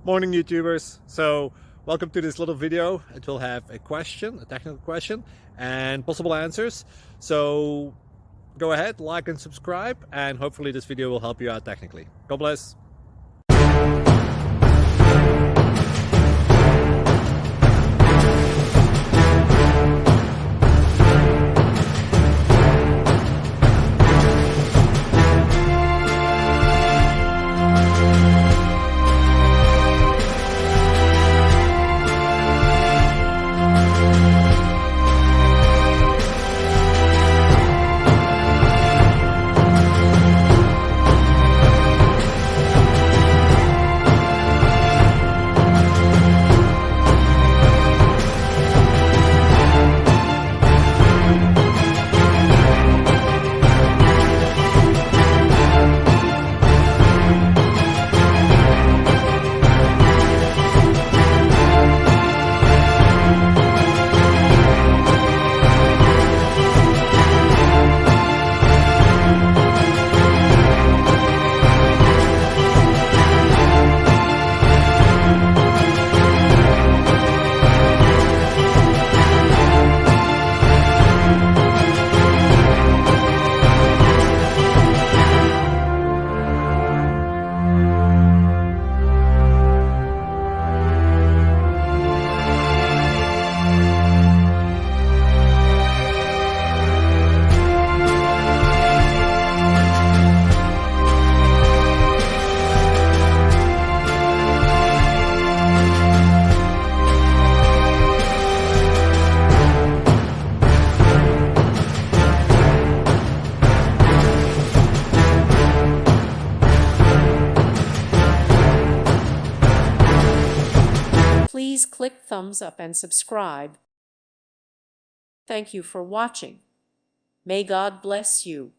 Morning YouTubers. So welcome to this little video. It will have a question, a technical question, and possible answers. So go ahead, like and subscribe, and hopefully this video will help you out technically. God bless. Please click thumbs up and subscribe. Thank you for watching. May God bless you.